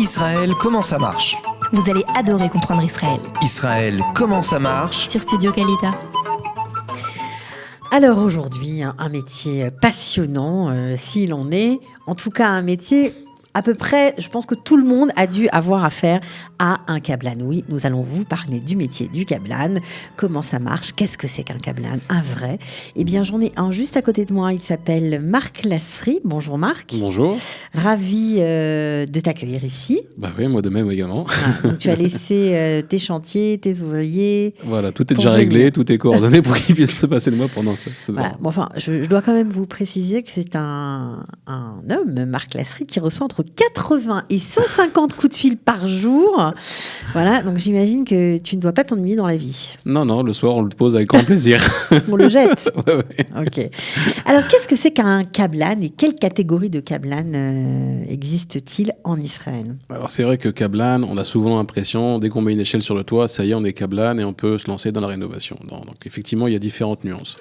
Israël, comment ça marche ? Vous allez adorer comprendre Israël. Israël, comment ça marche ? Sur Studio Kalita. Alors aujourd'hui, un métier passionnant, s'il en est. En tout cas, un métier à peu près, je pense que tout le monde a dû avoir affaire à un cablan. Oui, nous allons vous parler du métier du cablan. Comment ça marche ? Qu'est-ce que c'est qu'un cablan ? Un vrai ? Eh bien, j'en ai un juste à côté de moi. Il s'appelle Marc Lasserie. Bonjour Marc. Bonjour. Ravi de t'accueillir ici. Bah oui, moi de même également. Donc tu as laissé tes chantiers, tes ouvriers. Voilà, tout est déjà réglé, tout est coordonné pour qu'il puisse se passer de moi pendant ce voilà. temps. Bon, enfin, je dois quand même vous préciser que c'est un homme, Marc Lasserie, qui reçoit entre 80 et 150 coups de fil par jour. Voilà, donc j'imagine que tu ne dois pas t'ennuyer dans la vie. Non, le soir on le pose avec grand plaisir. On le jette. Ouais. Ok. Alors, qu'est-ce que c'est qu'un cablan et quelle catégorie de cablan existe-t-il en Israël ? Alors c'est vrai que cablan, on a souvent l'impression, dès qu'on met une échelle sur le toit, ça y est, on est cablan et on peut se lancer dans la rénovation. Donc effectivement, il y a différentes nuances.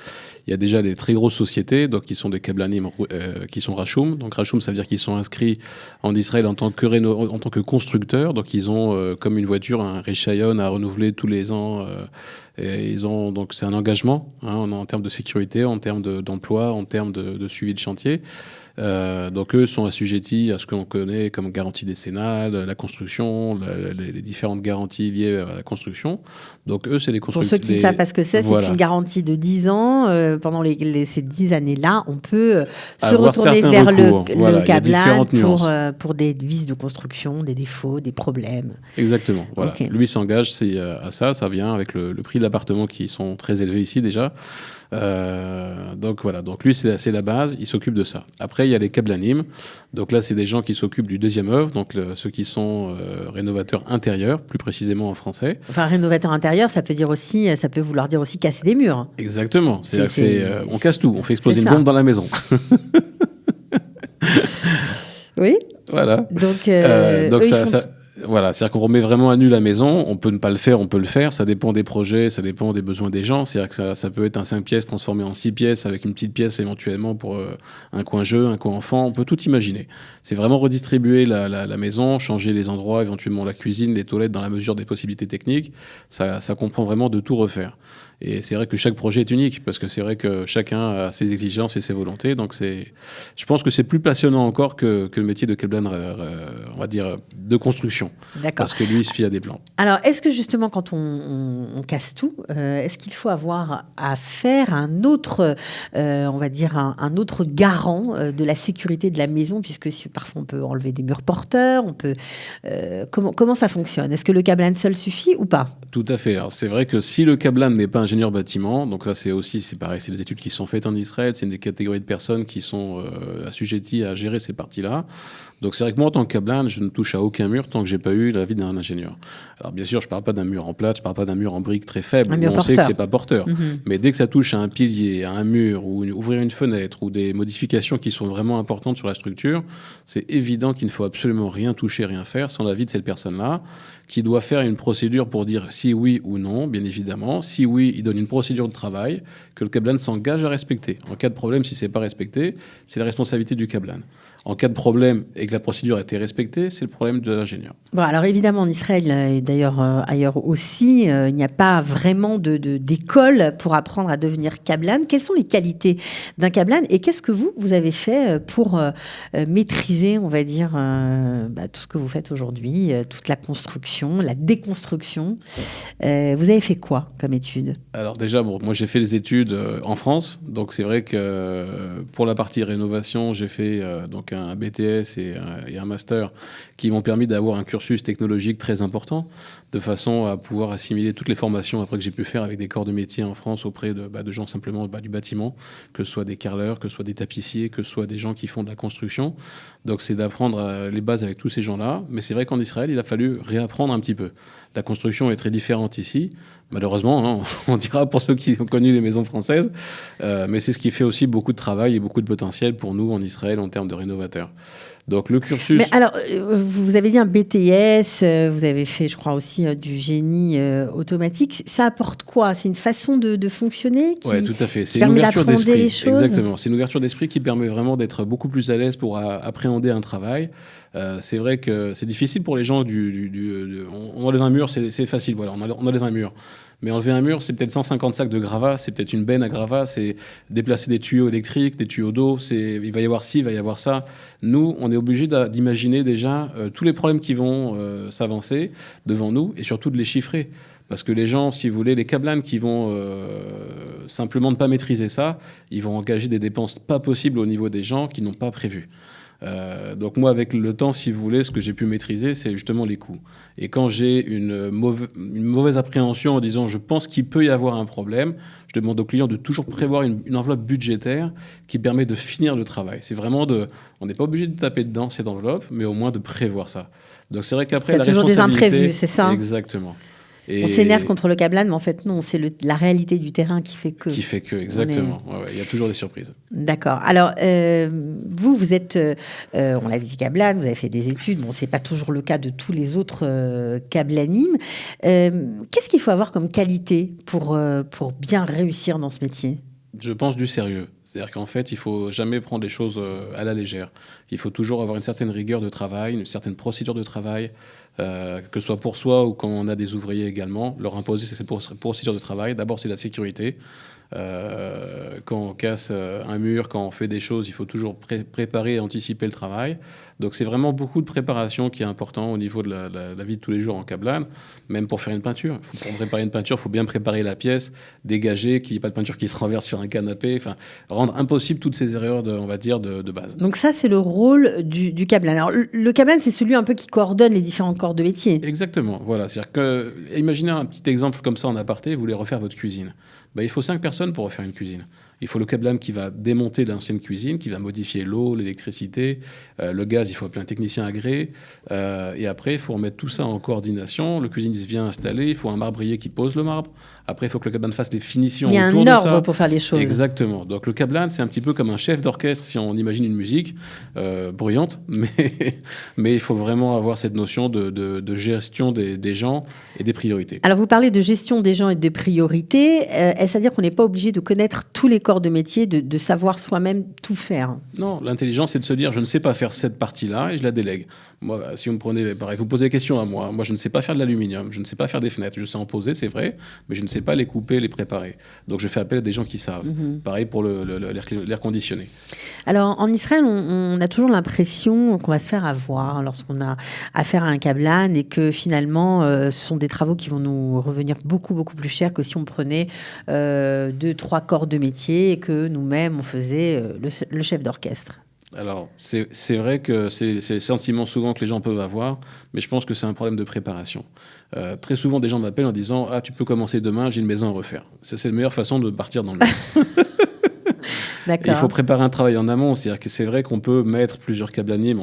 Il y a déjà les très grosses sociétés, donc qui sont des cablanim, qui sont Rachum. Donc Rachum, ça veut dire qu'ils sont inscrits en Israël en tant que constructeurs. Donc ils ont comme une voiture un Rishayon à renouveler tous les ans. Et ils ont donc c'est un engagement en termes de sécurité, en termes d'emploi, en termes de suivi de chantier. Donc eux sont assujettis à ce que l'on connaît comme garantie décennale, la construction, les différentes garanties liées à la construction. Donc eux, c'est les constructeurs. Pour ceux qui ne savent pas ce que c'est, c'est une garantie de 10 ans. Pendant ces 10 années-là, on peut se retourner vers le cablan pour des vices de construction, des défauts, des problèmes. Exactement. Voilà. Okay. Lui s'engage à ça vient avec le prix de l'appartement qui sont très élevés ici déjà. Donc voilà, donc lui c'est la base, il s'occupe de ça. Après il y a les cablanim, donc là c'est des gens qui s'occupent du deuxième œuvre, donc ceux qui sont rénovateurs intérieurs, plus précisément en français. Enfin rénovateur intérieur, ça peut vouloir dire aussi casser des murs. Exactement, on casse tout, on fait exploser une bombe dans la maison. Oui. Voilà. Donc voilà, c'est-à-dire qu'on remet vraiment à nu la maison. On peut ne pas le faire, on peut le faire. Ça dépend des projets, ça dépend des besoins des gens. C'est-à-dire que ça peut être un 5 pièces transformé en 6 pièces avec une petite pièce éventuellement pour un coin jeu, un coin enfant. On peut tout imaginer. C'est vraiment redistribuer la maison, changer les endroits, éventuellement la cuisine, les toilettes dans la mesure des possibilités techniques. Ça comprend vraiment de tout refaire. Et c'est vrai que chaque projet est unique parce que c'est vrai que chacun a ses exigences et ses volontés. Donc je pense que c'est plus passionnant encore que le métier de cablan, on va dire, de construction. D'accord. Parce que lui, il se fie à des plans. Alors, est-ce que justement, quand on casse tout, est-ce qu'il faut avoir affaire à un autre, on va dire, un autre garant de la sécurité de la maison, puisque parfois on peut enlever des murs porteurs, on peut. Comment ça fonctionne ? Est-ce que le cablan seul suffit ou pas ? Tout à fait. Alors, c'est vrai que si le cablan n'est pas ingénieur bâtiment, donc ça c'est pareil, c'est des études qui sont faites en Israël, c'est une des catégories de personnes qui sont assujetties à gérer ces parties-là. Donc c'est vrai que moi en tant que cablan, je ne touche à aucun mur tant que j'ai pas eu l'avis d'un ingénieur. Alors bien sûr, je parle pas d'un mur en plâtre, je parle pas d'un mur en briques très faible, où on sait que c'est pas porteur. Mais dès que ça touche à un pilier, à un mur, ou ouvrir une fenêtre, ou des modifications qui sont vraiment importantes sur la structure, c'est évident qu'il ne faut absolument rien toucher, rien faire sans l'avis de cette personne-là, qui doit faire une procédure pour dire si oui ou non, bien évidemment. Si oui, il donne une procédure de travail que le cablan s'engage à respecter. En cas de problème, si c'est pas respecté, c'est la responsabilité du cablan. En cas de problème et que la procédure a été respectée, c'est le problème de l'ingénieur. Bon, alors évidemment, en Israël et d'ailleurs ailleurs aussi, il n'y a pas vraiment d'école pour apprendre à devenir cablan. Quelles sont les qualités d'un cablan et qu'est-ce que vous avez fait pour maîtriser, on va dire, tout ce que vous faites aujourd'hui, toute la construction, la déconstruction. Vous avez fait quoi comme études ? Alors déjà, moi j'ai fait des études en France, donc c'est vrai que pour la partie rénovation, j'ai fait donc un BTS et un master qui m'ont permis d'avoir un cursus technologique très important, de façon à pouvoir assimiler toutes les formations après que j'ai pu faire avec des corps de métier en France auprès de gens simplement du bâtiment, que ce soit des carreleurs, que ce soit des tapissiers, que ce soit des gens qui font de la construction. Donc c'est d'apprendre les bases avec tous ces gens-là. Mais c'est vrai qu'en Israël, il a fallu réapprendre un petit peu. La construction est très différente ici. Malheureusement, on dira pour ceux qui ont connu les maisons françaises. Mais c'est ce qui fait aussi beaucoup de travail et beaucoup de potentiel pour nous en Israël en termes de rénovation novateur. Donc le cursus... Mais alors, vous avez dit un BTS, vous avez fait, je crois, aussi du génie automatique. Ça apporte quoi? C'est une façon de fonctionner qui Oui, tout à fait. C'est une permet ouverture d'appréhender d'esprit. les choses. Exactement. C'est une ouverture d'esprit qui permet vraiment d'être beaucoup plus à l'aise pour appréhender un travail. C'est vrai que c'est difficile pour les gens. On enlève un mur, c'est facile. Voilà, on enlève un mur. Mais enlever un mur, c'est peut-être 150 sacs de gravats, c'est peut-être une benne à gravats, c'est déplacer des tuyaux électriques, des tuyaux d'eau, il va y avoir ci, il va y avoir ça. Nous, on est obligé d'imaginer déjà tous les problèmes qui vont s'avancer devant nous et surtout de les chiffrer. Parce que les gens, si vous voulez, les câblanes qui vont simplement ne pas maîtriser ça, ils vont engager des dépenses pas possibles au niveau des gens qui n'ont pas prévu. Donc moi, avec le temps, si vous voulez, ce que j'ai pu maîtriser, c'est justement les coûts. Et quand j'ai une mauvaise appréhension en disant je pense qu'il peut y avoir un problème, je demande au client de toujours prévoir une enveloppe budgétaire qui permet de finir le travail. C'est vraiment on n'est pas obligé de taper dedans cette enveloppe, mais au moins de prévoir ça. Donc c'est vrai qu'après, la toujours responsabilité... des imprévus, c'est ça? Exactement. On s'énerve contre le câblage, mais en fait, non, c'est la réalité du terrain qui fait que. Qui fait que, exactement. Il y a toujours des surprises. D'accord. Alors, vous êtes, on l'a dit, câblane, vous avez fait des études. Bon, c'est pas toujours le cas de tous les autres câblanimes. Qu'est-ce qu'il faut avoir comme qualité pour bien réussir dans ce métier? Je pense du sérieux. C'est-à-dire qu'en fait, il ne faut jamais prendre les choses à la légère. Il faut toujours avoir une certaine rigueur de travail, une certaine procédure de travail, que ce soit pour soi ou quand on a des ouvriers également. Leur imposer cette procédure de travail, d'abord, c'est la sécurité. Quand on casse un mur, quand on fait des choses, il faut toujours préparer et anticiper le travail. Donc c'est vraiment beaucoup de préparation qui est important au niveau de la vie de tous les jours en câblane, même pour faire une peinture. Pour préparer une peinture, il faut bien préparer la pièce, dégager, qu'il n'y ait pas de peinture qui se renverse sur un canapé, enfin rendre impossible toutes ces erreurs de base. Donc ça, c'est le rôle du câblane. Alors le câblane, c'est celui un peu qui coordonne les différents corps de métier. Exactement, voilà. C'est-à-dire que, imaginez un petit exemple comme ça en aparté, vous voulez refaire votre cuisine. Il faut 5 personnes pour refaire une cuisine. Il faut le câblane qui va démonter l'ancienne cuisine, qui va modifier l'eau, l'électricité, le gaz, il faut appeler un technicien agréé. Et après, il faut remettre tout ça en coordination. Le cuisiniste vient installer, il faut un marbrier qui pose le marbre. Après, il faut que le câblane fasse les finitions autour de ça. Il y a un ordre pour faire les choses. Exactement. Donc le câblane, c'est un petit peu comme un chef d'orchestre, si on imagine une musique bruyante. Mais il faut vraiment avoir cette notion de gestion des gens et des priorités. Alors, vous parlez de gestion des gens et de priorités. Est-ce à dire qu'on n'est pas obligé de connaître tous les corps de métier, de savoir soi-même tout faire? Non, l'intelligence, c'est de se dire, je ne sais pas faire cette partie-là et je la délègue. Moi, si vous me prenez, pareil, vous posez la question à moi. Moi, je ne sais pas faire de l'aluminium, je ne sais pas faire des fenêtres. Je sais en poser, c'est vrai, mais je ne sais pas les couper, les préparer. Donc, je fais appel à des gens qui savent. Pareil pour l'air conditionné. Alors, en Israël, on a toujours l'impression qu'on va se faire avoir lorsqu'on a affaire à un câblane et que finalement, ce sont des travaux qui vont nous revenir beaucoup, beaucoup plus cher que si on prenait 2-3 corps de métier et que nous-mêmes, on faisait le chef d'orchestre. Alors, c'est vrai que c'est le sentiment souvent que les gens peuvent avoir, mais je pense que c'est un problème de préparation. Très souvent, des gens m'appellent en disant « Ah, tu peux commencer demain, j'ai une maison à refaire ». C'est la meilleure façon de partir dans le monde. Il faut préparer un travail en amont. C'est-à-dire que c'est vrai qu'on peut mettre plusieurs câblanimes,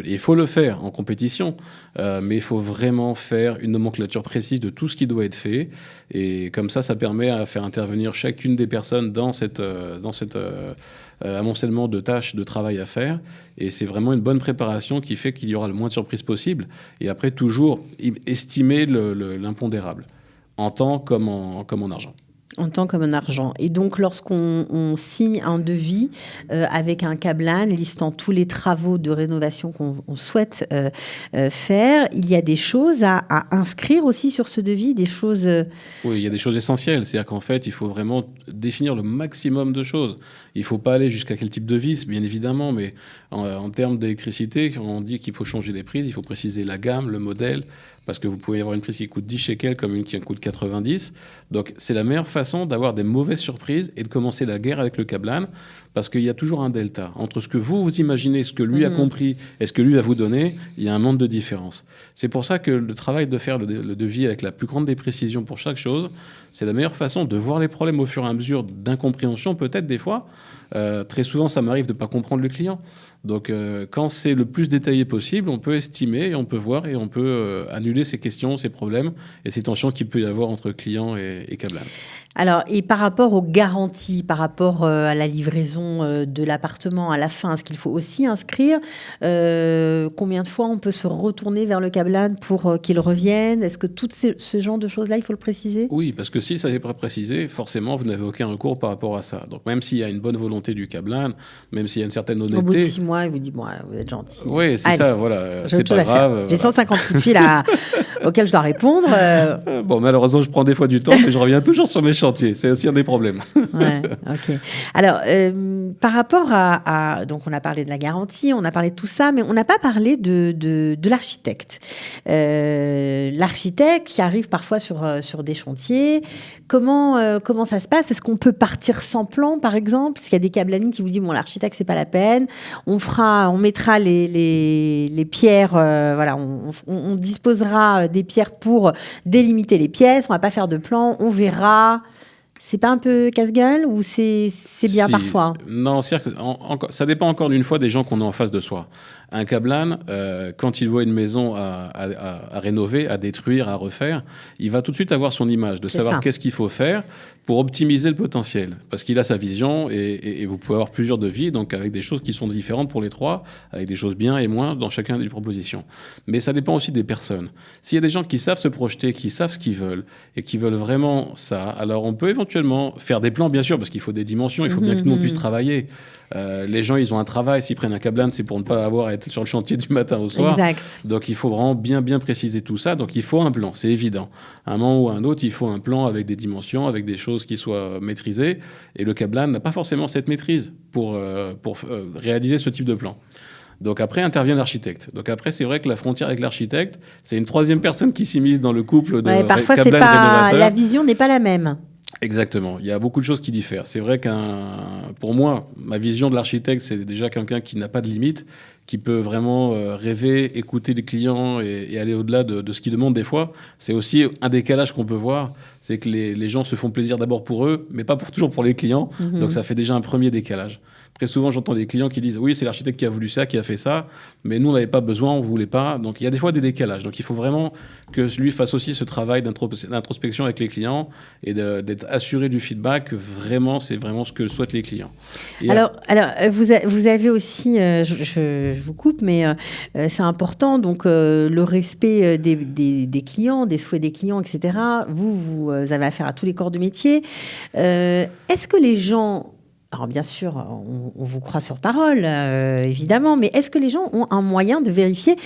il faut le faire en compétition, mais il faut vraiment faire une nomenclature précise de tout ce qui doit être fait. Et comme ça permet à faire intervenir chacune des personnes dans cet amoncellement de tâches, de travail à faire. Et c'est vraiment une bonne préparation qui fait qu'il y aura le moins de surprises possible. Et après, toujours estimer l'impondérable, en temps comme en argent. En temps comme en argent. Et donc, lorsqu'on signe un devis avec un câblane listant tous les travaux de rénovation qu'on souhaite faire, il y a des choses à inscrire aussi sur ce devis, des choses... Oui, il y a des choses essentielles. C'est-à-dire qu'en fait, il faut vraiment définir le maximum de choses. Il ne faut pas aller jusqu'à quel type de vis, bien évidemment, mais en termes d'électricité, on dit qu'il faut changer les prises, il faut préciser la gamme, le modèle, parce que vous pouvez avoir une prise qui coûte 10 shekels comme une qui en coûte 90. Donc, c'est la meilleure façon d'avoir des mauvaises surprises et de commencer la guerre avec le câblane, parce qu'il y a toujours un delta. Entre ce que vous imaginez, ce que lui a compris et ce que lui va vous donner, il y a un monde de différence. C'est pour ça que le travail de faire le devis avec la plus grande des précisions pour chaque chose, c'est la meilleure façon de voir les problèmes au fur et à mesure d'incompréhension, peut-être des fois. Très souvent, ça m'arrive de ne pas comprendre le client. Donc, quand c'est le plus détaillé possible, on peut estimer, et on peut voir et on peut annuler ces questions, ces problèmes et ces tensions qu'il peut y avoir entre client et Cablan. Alors, et par rapport aux garanties, par rapport à la livraison de l'appartement à la fin, est-ce qu'il faut aussi inscrire combien de fois on peut se retourner vers le Cablan pour qu'il revienne? Est-ce que tout ce genre de choses-là, il faut le préciser? Oui, parce que si ça n'est pas précisé, forcément, vous n'avez aucun recours par rapport à ça. Donc, même s'il y a une bonne volonté du Cablan, même s'il y a une certaine honnêteté... Au bout de 6 mois, il vous dit, bon, vous êtes gentil. Oui, c'est Allez, ça, voilà. j'ai C'est autre chose pas à faire. grave. J'ai 150 coups de fil auxquels je dois répondre. Bon, malheureusement, je prends des fois du temps, mais je reviens toujours sur mes chantiers. C'est aussi un des problèmes. Ouais, ok. Alors, par rapport donc on a parlé de la garantie, on a parlé de tout ça, mais on n'a pas parlé de l'architecte. L'architecte qui arrive parfois sur des chantiers, comment ça se passe? Est-ce qu'on peut partir sans plan, par exemple? Parce qu'il y a des câblaniers qui vous disent, bon, l'architecte, c'est pas la peine. On mettra les pierres, voilà, on disposera des pierres pour délimiter les pièces. On va pas faire de plan, on verra. C'est pas un peu casse-gueule ou c'est bien Si. parfois? Non, c'est-à-dire que ça dépend encore une fois des gens qu'on a en face de soi. Un Cablan, quand il voit une maison à rénover, à détruire, à refaire, il va tout de suite avoir son image, de savoir qu'est-ce qu'il faut faire pour optimiser le potentiel. Parce qu'il a sa vision et vous pouvez avoir plusieurs devis, donc avec des choses qui sont différentes pour les trois, avec des choses bien et moins dans chacune des propositions. Mais ça dépend aussi des personnes. S'il y a des gens qui savent se projeter, qui savent ce qu'ils veulent et qui veulent vraiment ça, alors on peut éventuellement faire des plans, bien sûr, parce qu'il faut des dimensions, il faut bien que nous on puisse travailler. Les gens, ils ont un travail, s'ils prennent un Cablan, c'est pour ne pas avoir à être sur le chantier du matin au soir. Exact. Donc il faut vraiment bien préciser tout ça. Donc il faut un plan, c'est évident. À un moment ou à un autre, il faut un plan avec des dimensions, avec des choses qui soient maîtrisées. Et le Cablan n'a pas forcément cette maîtrise pour réaliser ce type de plan. Donc après intervient l'architecte. Donc après, c'est vrai que la frontière avec l'architecte, c'est une troisième personne qui s'immisce dans le couple de parfois, Cablan rénovateur. la vision n'est pas la même. Exactement. Il y a beaucoup de choses qui diffèrent. C'est vrai pour moi, ma vision de l'architecte, c'est déjà quelqu'un qui n'a pas de limite, qui peut vraiment rêver, écouter les clients et aller au-delà de ce qu'ils demandent des fois. C'est aussi un décalage qu'on peut voir, c'est que les gens se font plaisir d'abord pour eux, mais pas toujours pour les clients. Donc ça fait déjà un premier décalage. Très souvent, j'entends des clients qui disent « Oui, c'est l'architecte qui a voulu ça, qui a fait ça, mais nous, on n'avait pas besoin, on ne voulait pas. » Donc, il y a des fois des décalages. Donc, il faut vraiment que lui fasse aussi ce travail d'introspection avec les clients et d'être assuré du feedback. Vraiment, c'est vraiment ce que souhaitent les clients. Et alors, vous avez aussi, je vous coupe, mais c'est important, donc le respect des clients, des souhaits des clients, etc. Vous avez affaire à tous les corps de métier. Est-ce que les gens... Alors bien sûr, on vous croit sur parole, évidemment, mais est-ce que les gens ont un moyen de vérifier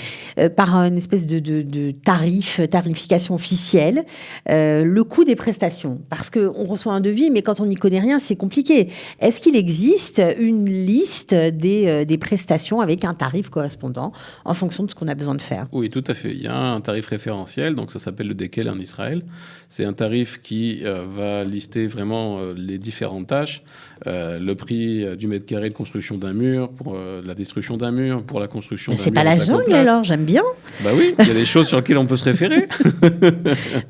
par une espèce de tarification officielle, le coût des prestations? Parce qu'on reçoit un devis, mais quand on n'y connaît rien, c'est compliqué. Est-ce qu'il existe une liste des prestations avec un tarif correspondant en fonction de ce qu'on a besoin de faire? Oui, tout à fait. Il y a un tarif référentiel, donc ça s'appelle le DKEL en Israël. C'est un tarif qui va lister vraiment les différentes tâches. Le prix du mètre carré de construction d'un mur, pour la destruction d'un mur, pour la construction d'un mur. C'est pas la jungle alors, j'aime bien. Bah oui, il y a des choses sur lesquelles on peut se référer.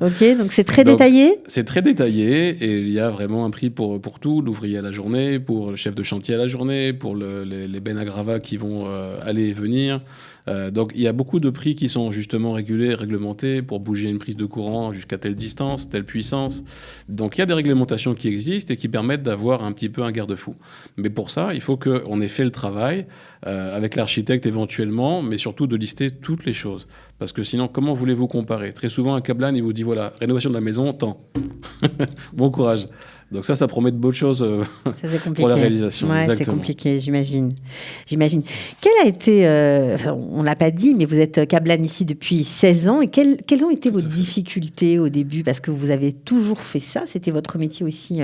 Ok, donc c'est très détaillé. C'est très détaillé et il y a vraiment un prix pour tout, l'ouvrier à la journée, pour le chef de chantier à la journée, pour les bennes à gravats qui vont aller et venir. Donc il y a beaucoup de prix qui sont justement régulés, réglementés pour bouger une prise de courant jusqu'à telle distance, telle puissance. Donc il y a des réglementations qui existent et qui permettent d'avoir un petit peu un garde-fou. Mais pour ça, il faut qu'on ait fait le travail avec l'architecte éventuellement, mais surtout de lister toutes les choses. Parce que sinon, comment voulez-vous comparer? Très souvent, un Cablan, il vous dit, voilà, rénovation de la maison, tant. Bon courage. Donc ça promet de bonnes choses pour la réalisation. Ouais, c'est compliqué, j'imagine. Quel a été, on ne l'a pas dit, mais vous êtes Cablan ici depuis 16 ans. Et quelles ont été vos difficultés au début? Parce que vous avez toujours fait ça. C'était votre métier aussi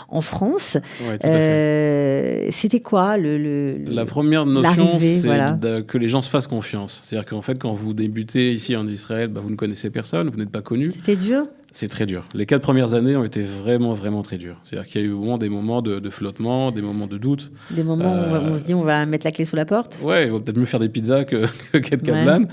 en France. Ouais, tout à fait. C'était quoi la première notion, c'est voilà, que les gens se fassent confiance. C'est-à-dire qu'en fait, quand vous débutez ici en Israël, vous ne connaissez personne, vous n'êtes pas connu. C'était dur? C'est très dur. Les 4 premières années ont été vraiment, vraiment très dures. C'est-à-dire qu'il y a eu des moments de flottement, des moments de doute. Des moments où on se dit on va mettre la clé sous la porte. Ouais, il vaut peut-être mieux faire des pizzas qu'être Kaplan.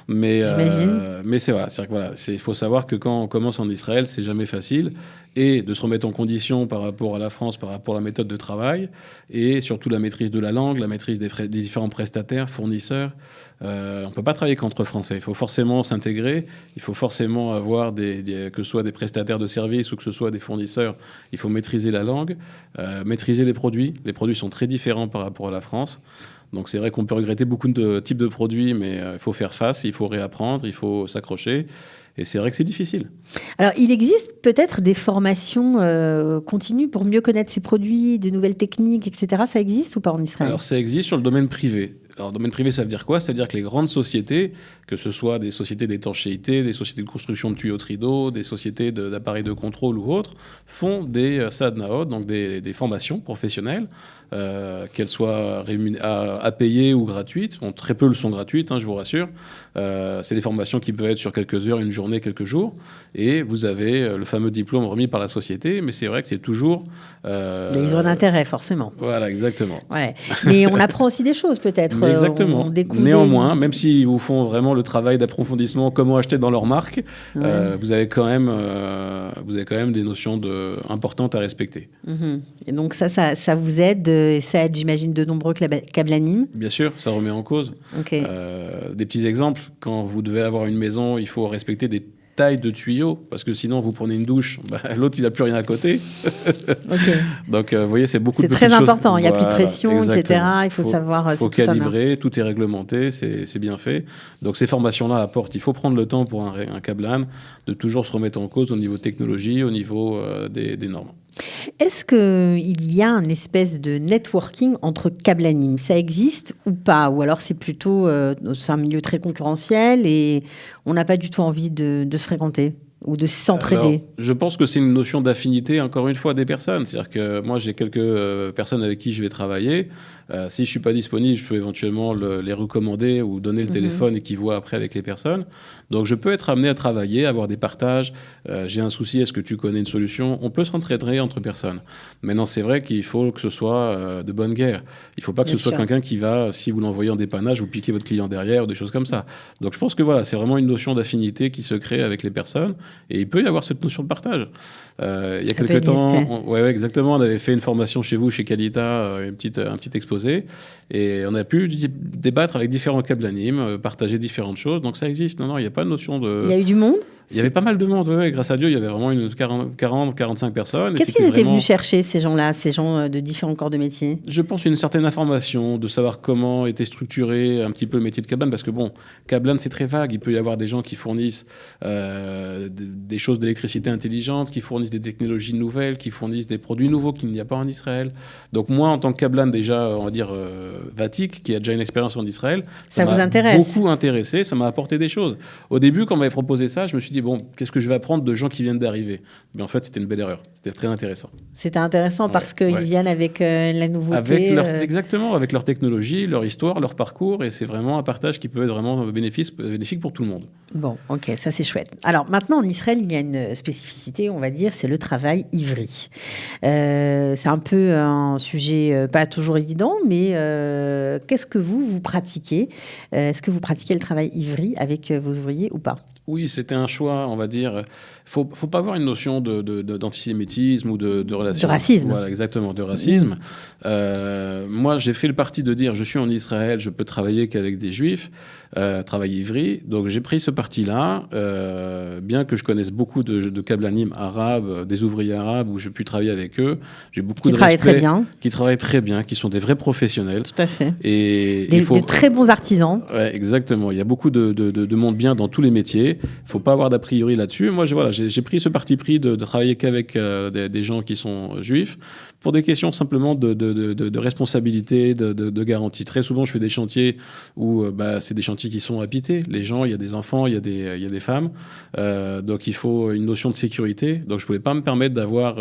Mais, j'imagine. Mais c'est vrai. C'est-à-dire que voilà, il faut savoir que quand on commence en Israël, c'est jamais facile. Et de se remettre en condition par rapport à la France, par rapport à la méthode de travail, et surtout la maîtrise de la langue, la maîtrise des différents prestataires, fournisseurs. On ne peut pas travailler qu'entre Français. Il faut forcément s'intégrer. Il faut forcément avoir que ce soit des prestataires de services ou que ce soit des fournisseurs. Il faut maîtriser la langue, maîtriser les produits. Les produits sont très différents par rapport à la France. Donc c'est vrai qu'on peut regretter beaucoup de types de produits, mais il faut faire face, il faut réapprendre, il faut s'accrocher. Et c'est vrai que c'est difficile. Alors, il existe peut-être des formations continues pour mieux connaître ces produits, de nouvelles techniques, etc. Ça existe ou pas en Israël? Alors, ça existe sur le domaine privé. Alors, domaine privé, ça veut dire quoi? Ça veut dire que les grandes sociétés, que ce soit des sociétés d'étanchéité, des sociétés de construction de tuyauterie d'eau, des sociétés d'appareils de contrôle ou autres, font des sadnaot, donc des formations professionnelles, qu'elles soient à payer ou gratuites. Bon, très peu le sont gratuites, je vous rassure. C'est des formations qui peuvent être sur quelques heures, une journée, quelques jours. Et vous avez le fameux diplôme remis par la société. Mais c'est vrai que c'est toujours... Les livres d'intérêt, forcément. Voilà, exactement. Ouais. Mais on apprend aussi des choses, peut-être. Exactement. On découvre Néanmoins, même s'ils vous font vraiment le travail d'approfondissement, comment acheter dans leur marque, vous avez quand même des notions importantes à respecter. Et donc ça vous aide, et ça aide, j'imagine, de nombreux Kablanim. Bien sûr, ça remet en cause. Okay. Des petits exemples, quand vous devez avoir une maison, il faut respecter des taille de tuyaux, parce que sinon vous prenez une douche, l'autre il n'a plus rien à côté. Okay. Donc vous voyez, c'est beaucoup de petites choses. C'est très choses. important, il n'y a plus de pression, etc. Il faut savoir... Il faut calibrer, tout est réglementé, c'est bien fait. Donc ces formations-là apportent, il faut prendre le temps pour un Kablan de toujours se remettre en cause au niveau technologie, au niveau des normes. Est-ce qu'il y a une espèce de networking entre Kablanim? Ça existe ou pas? Ou alors c'est plutôt c'est un milieu très concurrentiel et on n'a pas du tout envie de se fréquenter ou de s'entraider? Alors, je pense que c'est une notion d'affinité, encore une fois, des personnes. C'est-à-dire que moi, j'ai quelques personnes avec qui je vais travailler. Si je ne suis pas disponible, je peux éventuellement les recommander ou donner le téléphone et qu'ils voient après avec les personnes. Donc, je peux être amené à travailler, avoir des partages. J'ai un souci, est-ce que tu connais une solution? On peut s'entraider entre personnes. Maintenant, c'est vrai qu'il faut que ce soit de bonne guerre. Il ne faut pas que ce soit quelqu'un qui va, si vous l'envoyez en dépannage, vous piquer votre client derrière ou des choses comme ça. Donc, je pense que voilà, c'est vraiment une notion d'affinité qui se crée avec les personnes. Et il peut y avoir cette notion de partage. Il y a quelques temps, exactement, on avait fait une formation chez vous, chez Qualita, un petit exposé, et on a pu débattre avec différents Kablanim, partager différentes choses. Donc ça existe. Non, il n'y a pas de notion de... Il y a eu du monde? Il y avait pas mal de monde, grâce à Dieu, il y avait vraiment 40-45 personnes. Qu'est-ce qu'ils étaient venus chercher, ces gens-là, ces gens de différents corps de métier? Je pense une certaine information, de savoir comment était structuré un petit peu le métier de Kablan, parce que bon, Kablan c'est très vague, il peut y avoir des gens qui fournissent des choses d'électricité intelligente, qui fournissent des technologies nouvelles, qui fournissent des produits nouveaux qu'il n'y a pas en Israël. Donc moi, en tant que Kablan déjà, on va dire, vatique, qui a déjà une expérience en Israël, ça vous m'a intéresse? Beaucoup intéressé, ça m'a apporté des choses. Au début, quand on m'avait proposé ça, je me suis dit, bon, qu'est-ce que je vais apprendre de gens qui viennent d'arriver? Mais en fait, c'était une belle erreur. C'était très intéressant. C'était intéressant parce qu'ils viennent avec la nouveauté. Exactement, avec leur technologie, leur histoire, leur parcours. Et c'est vraiment un partage qui peut être vraiment bénéfique pour tout le monde. Bon, ok, ça c'est chouette. Alors maintenant, en Israël, il y a une spécificité, on va dire, c'est le travail ivri. C'est un peu un sujet pas toujours évident, mais qu'est-ce que vous pratiquez? Est-ce que vous pratiquez le travail ivri avec vos ouvriers ou pas? Oui, c'était un choix, on va dire. Faut pas avoir une notion d'antisémitisme ou de relation. De racisme. Voilà, exactement, de racisme. Moi, j'ai fait le parti de dire, je suis en Israël, je peux travailler qu'avec des juifs, travail ivri. Donc, j'ai pris ce parti-là, bien que je connaisse beaucoup de Kablanim arabes, des ouvriers arabes, où j'ai pu travailler avec eux. J'ai beaucoup de respect. Qui travaillent très bien, qui sont des vrais professionnels. Tout à fait. Et des très bons artisans. Ouais, exactement. Il y a beaucoup de monde bien dans tous les métiers. Il ne faut pas avoir d'a priori là-dessus. Moi, j'ai pris ce parti pris de travailler qu'avec des gens qui sont juifs pour des questions simplement de responsabilité, de garantie. Très souvent, je fais des chantiers où c'est des chantiers qui sont habités. Les gens, il y a des enfants, il y a des femmes. Donc, il faut une notion de sécurité. Donc, je ne pouvais pas me permettre d'avoir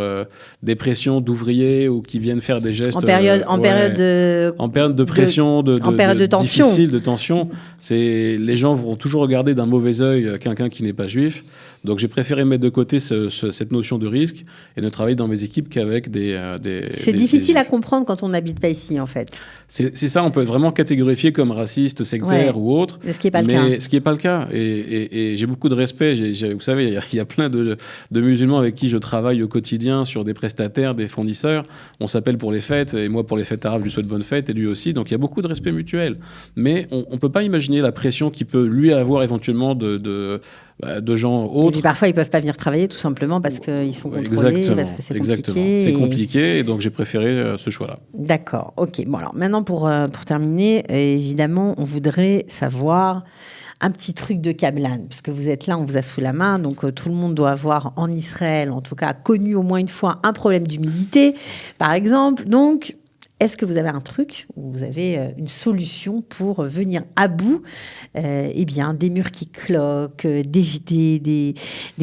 des pressions d'ouvriers ou qui viennent faire des gestes... En période de pression, en période de tension. Difficile, de tension. Les gens vont toujours regarder d'un mauvais œil quelqu'un qui n'est pas juif. Donc j'ai préféré mettre de côté cette notion de risque et ne travailler dans mes équipes qu'avec C'est difficile à comprendre quand on n'habite pas ici, en fait. C'est ça, on peut être vraiment catégorifié comme raciste, sectaire ou autre. Ce qui n'est pas le cas. Ce qui n'est pas le cas. Et j'ai beaucoup de respect. Vous savez, il y a plein de musulmans avec qui je travaille au quotidien sur des prestataires, des fournisseurs. On s'appelle pour les fêtes. Et moi, pour les fêtes arabes, je lui souhaite bonne fête. Et lui aussi. Donc il y a beaucoup de respect mutuel. Mais on ne peut pas imaginer la pression qu'il peut lui avoir éventuellement de gens autres. Et puis parfois, ils ne peuvent pas venir travailler tout simplement parce qu'ils sont contrôlés, parce que c'est compliqué. C'est compliqué et donc j'ai préféré ce choix-là. D'accord, ok. Bon, alors maintenant, pour terminer, évidemment, on voudrait savoir un petit truc de Kablan, parce que vous êtes là, on vous a sous la main, donc tout le monde doit avoir en Israël, en tout cas, connu au moins une fois un problème d'humidité, par exemple. Donc, est-ce que vous avez un truc, ou vous avez une solution pour venir à bout des murs qui cloquent, des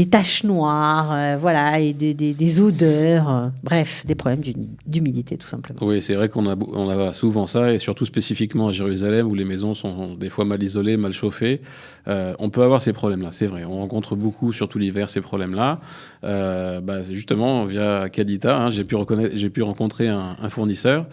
taches noires, voilà, et des odeurs, bref, des problèmes d'humidité, tout simplement. Oui, c'est vrai qu'on a souvent ça, et surtout spécifiquement à Jérusalem, où les maisons sont des fois mal isolées, mal chauffées. On peut avoir ces problèmes-là, c'est vrai. On rencontre beaucoup, surtout l'hiver, ces problèmes-là. C'est justement, via Kalita, j'ai pu rencontrer un fournisseur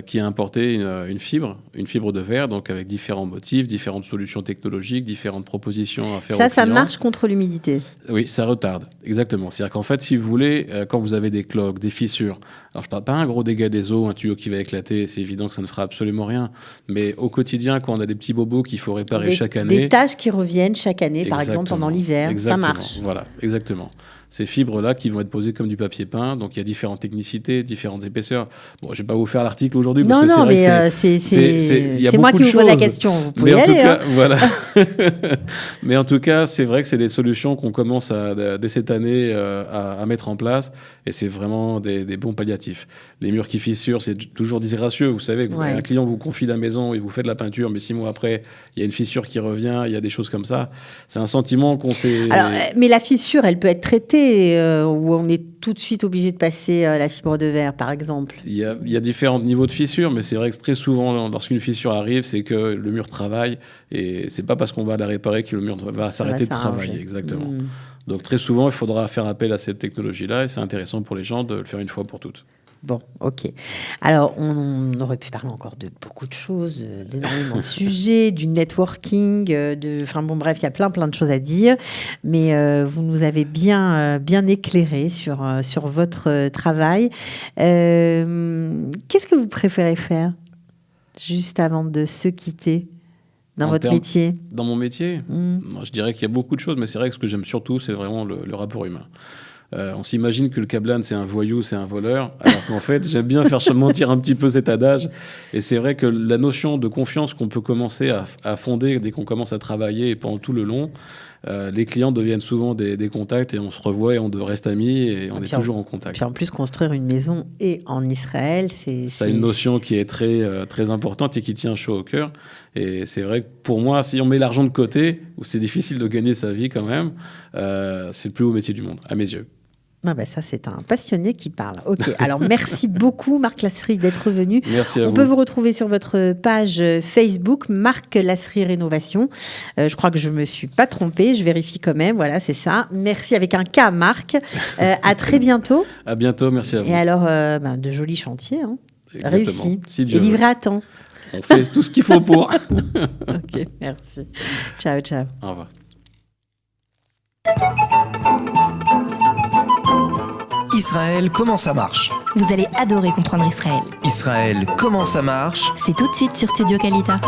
qui a importé une fibre de verre, donc avec différents motifs, différentes solutions technologiques, différentes propositions à faire aux clients. Ça marche contre l'humidité. Oui, ça retarde, exactement. C'est-à-dire qu'en fait, si vous voulez, quand vous avez des cloques, des fissures, alors je ne parle pas un gros dégât des eaux, un tuyau qui va éclater, c'est évident que ça ne fera absolument rien, mais au quotidien, quand on a des petits bobos qu'il faut réparer chaque année... Des taches qui reviennent chaque année, par exemple pendant l'hiver, ça marche. Voilà, exactement. Ces fibres-là qui vont être posées comme du papier peint, donc il y a différentes technicités, différentes épaisseurs. Bon, je ne vais pas vous faire l'article aujourd'hui parce que c'est moi qui vous pose la question. Vous pouvez mais en y aller. Tout cas, voilà. Mais en tout cas, c'est vrai que c'est des solutions qu'on commence dès cette année à mettre en place, et c'est vraiment des bons palliatifs. Les murs qui fissurent, c'est toujours disgracieux. Vous savez, un client vous confie la maison, il vous fait de la peinture, mais 6 mois après, il y a une fissure qui revient, il y a des choses comme ça. C'est un sentiment qu'on s'est... Alors, mais la fissure, elle peut être traitée, où on est tout de suite obligé de passer la fibre de verre, par exemple. Il y a différents niveaux de fissure, mais c'est vrai que très souvent, lorsqu'une fissure arrive, c'est que le mur travaille, et c'est pas parce qu'on va la réparer que le mur va s'arrêter de travailler. Exactement. Donc très souvent, il faudra faire appel à cette technologie-là, et c'est intéressant pour les gens de le faire une fois pour toutes. Bon, ok. Alors, on aurait pu parler encore de beaucoup de choses, d'énormément de sujets, du networking, enfin bon, bref, il y a plein de choses à dire. Mais vous nous avez bien éclairé sur votre travail. Qu'est-ce que vous préférez faire juste avant de se quitter dans votre métier? Dans mon métier, je dirais qu'il y a beaucoup de choses, mais c'est vrai que ce que j'aime surtout, c'est vraiment le rapport humain. On s'imagine que le Kablan, c'est un voyou, c'est un voleur, alors qu'en fait, j'aime bien faire mentir un petit peu cet adage. Et c'est vrai que la notion de confiance qu'on peut commencer à fonder dès qu'on commence à travailler et pendant tout le long, les clients deviennent souvent des contacts, et on se revoit et on reste amis, et on est toujours en contact. Puis en plus, construire une maison et en Israël, c'est une notion qui est très, très importante et qui tient chaud au cœur. Et c'est vrai que pour moi, si on met l'argent de côté, où c'est difficile de gagner sa vie quand même, c'est le plus beau métier du monde, à mes yeux. Ça, c'est un passionné qui parle. Ok, alors merci beaucoup, Marc Lasserie, d'être venu. Merci à vous. On peut vous retrouver sur votre page Facebook, Marc Lasserie Rénovation. Je crois que je ne me suis pas trompée, je vérifie quand même. Voilà, c'est ça. Merci avec un K, Marc. À très bientôt. À bientôt, merci à vous. Et alors, de jolis chantiers, réussis. Si Dieu et livrés à temps. On fait tout ce qu'il faut pour. Ok, merci. Ciao, ciao. Au revoir. Israël, comment ça marche? Vous allez adorer comprendre Israël. Israël, comment ça marche? C'est tout de suite sur Studio Kalita.